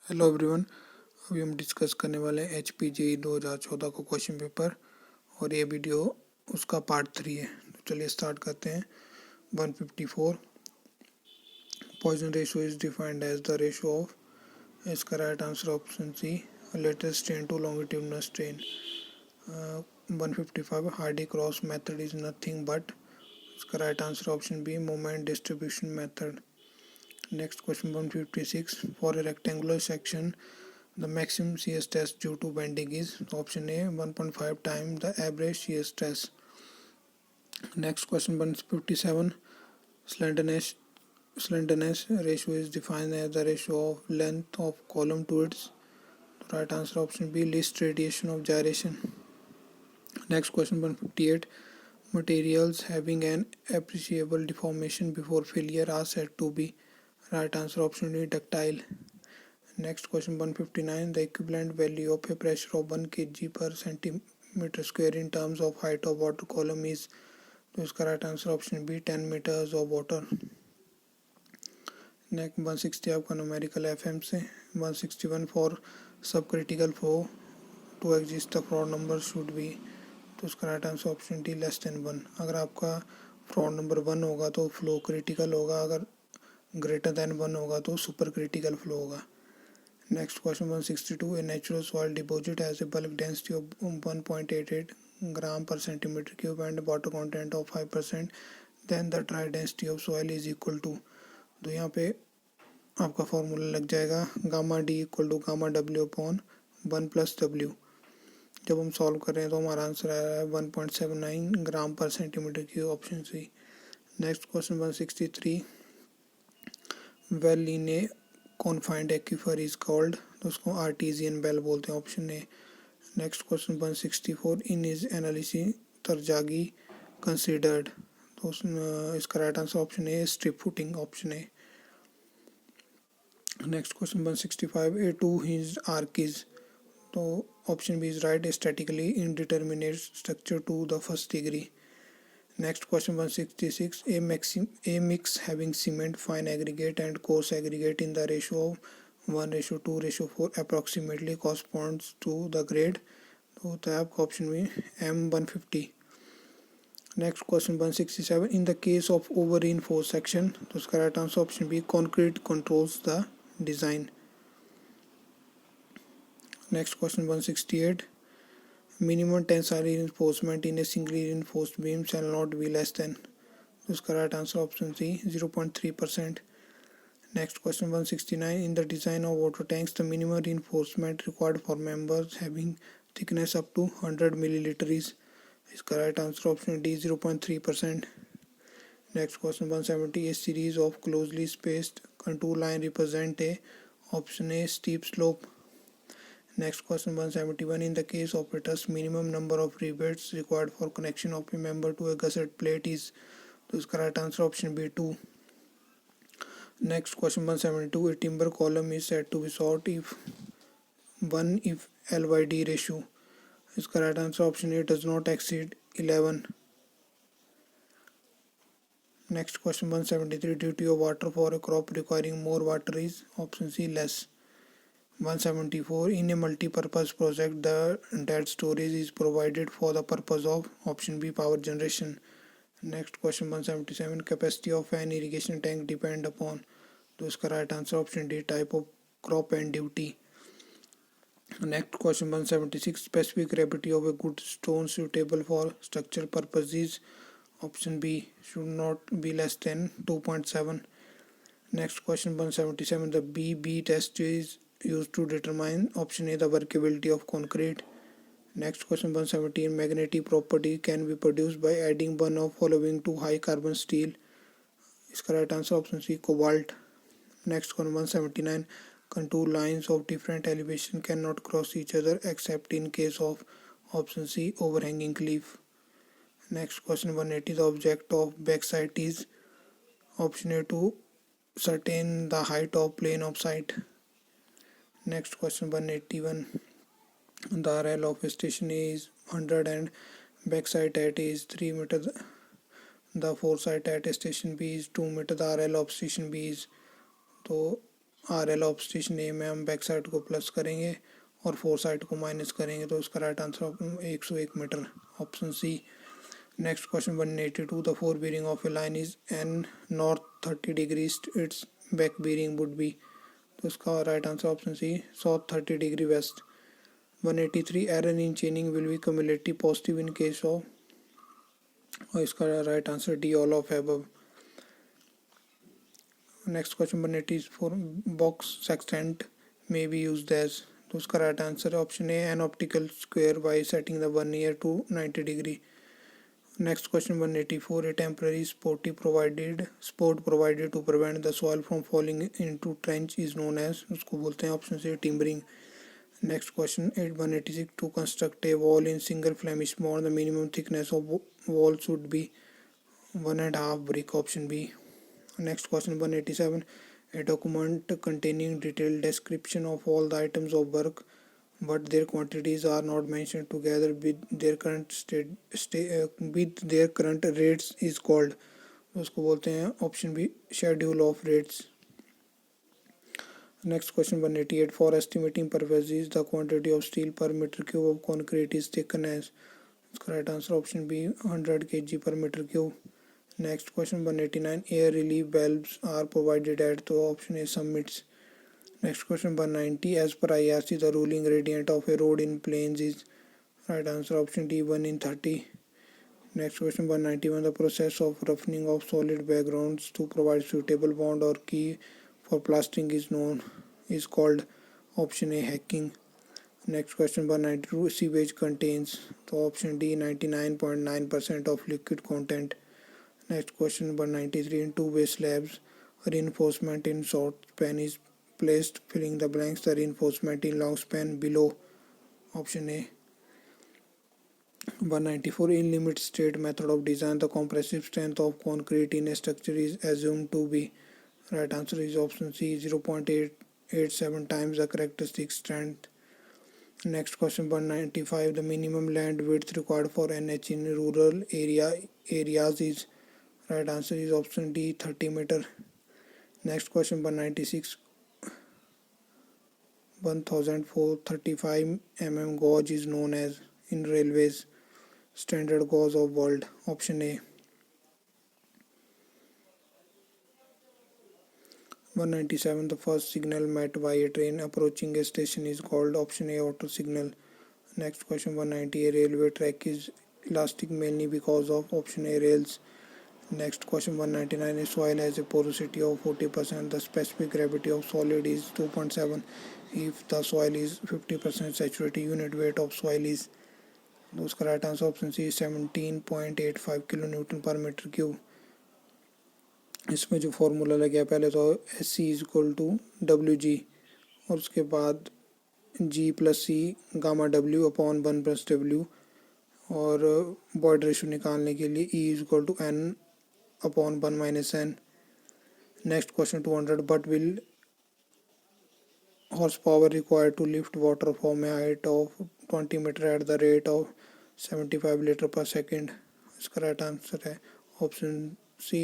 Hello everyone. अभी हम discuss करने वाले हैं HPJE 2014 को क्वेश्चन पेपर और ये वीडियो उसका पार्ट 3 है। तो चलिए स्टार्ट करते हैं। 154 Poisson ratio is defined as the ratio of, इसका right answer option C, latest strain to longitudinal strain. 155 Hardy cross method is nothing but, इसका right answer option B, moment distribution method. Next question 156 for a rectangular section the maximum shear stress due to bending is option A 1.5 times the average shear stress. Next question 157 slenderness ratio is defined as the ratio of length of column to its right answer option B, least radiation of gyration. Next question 158 materials having an appreciable deformation before failure are said to be, right answer option D, ductile. Next question 159 the equivalent value of a pressure of 1 kg per centimeter square in terms of height of water column is, तो इसका right answer option B 10 meters of water. Next 160 आपका numerical FM से। 161 for subcritical flow to exist the Froude number should be, तो इसका right answer option D less than 1। अगर आपका fraud number 1 होगा तो फ्लो क्रिटिकल होगा, अगर ग्रेटर देन 1 होगा तो सुपर क्रिटिकल फ्लो होगा। Next question 162 a natural soil deposit has a bulk density of 1.88 gram per centimeter cube and a water content of 5%, then the dry density of soil is equal to, तो यहाँ पे आपका formula लग जाएगा gamma D equal to gamma W upon 1+W। जब हम solve कर रहे हैं तो हमारा आंसर आया है 1.79 gram per centimetre cube, option C. Next question 163 well in a confined aquifer is called, तो उसको आर्टिजियन वेल बोलते हैं, option A. Next question 164 in is analysis Terzaghi considered, तो इसका right answer option A, strip footing, option A. Next question 165 a two hinge arch is, तो option B is right, statically indeterminate structure to the first degree. Next question 166 a mix having cement, fine aggregate and coarse aggregate in the ratio of 1:2:4 approximately corresponds to the grade, तो होता है आपका option में M150। Next question 167 in the case of over reinforced section, तो उसका right answer option B, concrete controls the design. Next question 168 minimum tensile reinforcement in a singly reinforced beam shall not be less than, तो इसका right answer option C, 0.3%। Next question 169 in the design of water tanks the minimum reinforcement required for members having thickness up to 100 milliliter is, इसका right answer option D, 0.3%। Next question 170 a series of closely spaced contour line represent a, option A, steep slope। Next question 171 in the case of a truss minimum number of rivets required for connection of a member to a gusset plate is, तो इसका right answer option B, 2। Next question 172 a timber column is said to be short if 1 if L/D ratio, इसका right answer option A, does not exceed 11। Next question 173 duty of water for a crop requiring more water is, option C, less। 174 in a multi-purpose project the dead storage is provided for the purpose of, option B, power generation। next question 177 capacity of an irrigation tank depend upon, तो इसका right answer option D, type of crop and duty. Next question 176 specific gravity of a good stone suitable for structural purposes, option B, should not be less than 2.7। next question 177 the BB test is used to determine, option A, the workability of concrete। next question 117 magnetic property can be produced by adding one of following to high carbon steel, इसका right answer option C, cobalt. next question 179 contour lines of different elevation cannot cross each other except in case of, option C, overhanging cliff। next question 180 the object of backside is, option A, to certain the height of plane of sight। next question 181 the RL of station A is 100 and backside at A is 3 meter, the foresight at station B is 2 meter, the RL of station B is, तो R L of station ए में हम back side को plus करेंगे और four side को minus करेंगे, तो उसका right answer 101 meter, option C. Next question 182, the fore bearing of a line is N north 30 degree, it's back bearing would be, तो उसका right answer option C, south 30 degree west. 183, error in chaining will be cumulative positive in case of, और इसका right answer D, all of above. Next question 184, box sextant may be used as, तो उसका right answer option A, an optical square by setting the vernier to 90 degree. Next question 184, a temporary sport provided to prevent the soil from falling into trench is known as, उसको बोलते हैं option से timbering। Next question 186, to construct a wall in single Flemish bond the minimum thickness of wall should be 1.5 brick, option B। Next question 187, a document containing detailed description of all the items of work but their quantities are not mentioned together with their current rates is called, उसको बोलते हैं option B, schedule of rates. Next question 188, for estimating purposes the quantity of steel per meter cube of concrete is taken as, उसका right answer option B, 100 kg per meter cube। Next question 189, air relief valves are provided at, तो option A summits। Next question 190, as per IRC the ruling gradient of a road in plains is, right answer option D, 1 in 30। Next question 191, the process of roughening of solid backgrounds to provide suitable bond or key for plastering is called, option A, hacking। Next question 192, sewage contains, so option D, 99.9% of liquid content। Next question 193, in two-way slabs reinforcement in short span is placed, filling the blanks, the reinforcement in long span below, option A। 194, in limit state method of design the compressive strength of concrete in a structure is assumed to be, right answer is option C, 0.887 times the characteristic strength। Next question 195, the minimum land width required for NH in rural areas is, right answer is option D, 30 meter। Next question 196, 1435 mm gauge is known as in railways standard gauge of world, option A। 197, the first signal met by a train approaching a station is called, option A, auto signal। Next question 190, a railway track is elastic mainly because of, option A, rails। Next question 199, a soil has a porosity of 40%, the specific gravity of solid is 2.7 if the soil is 50% saturated, unit weight of soil is, उसका right answer option C, 17.85 kilo newton per metre cube. इसमें जो formula लगे पहले तो S C is equal to W G, और उसके बाद G plus C gamma W upon 1 plus W, और बॉयड रेशो निकालने के लिए E is equal to N upon 1 minus N. Next question 200, but will horsepower required to lift water from a height of 20 meter at the rate of 75 liter per second, इसका right answer है option C,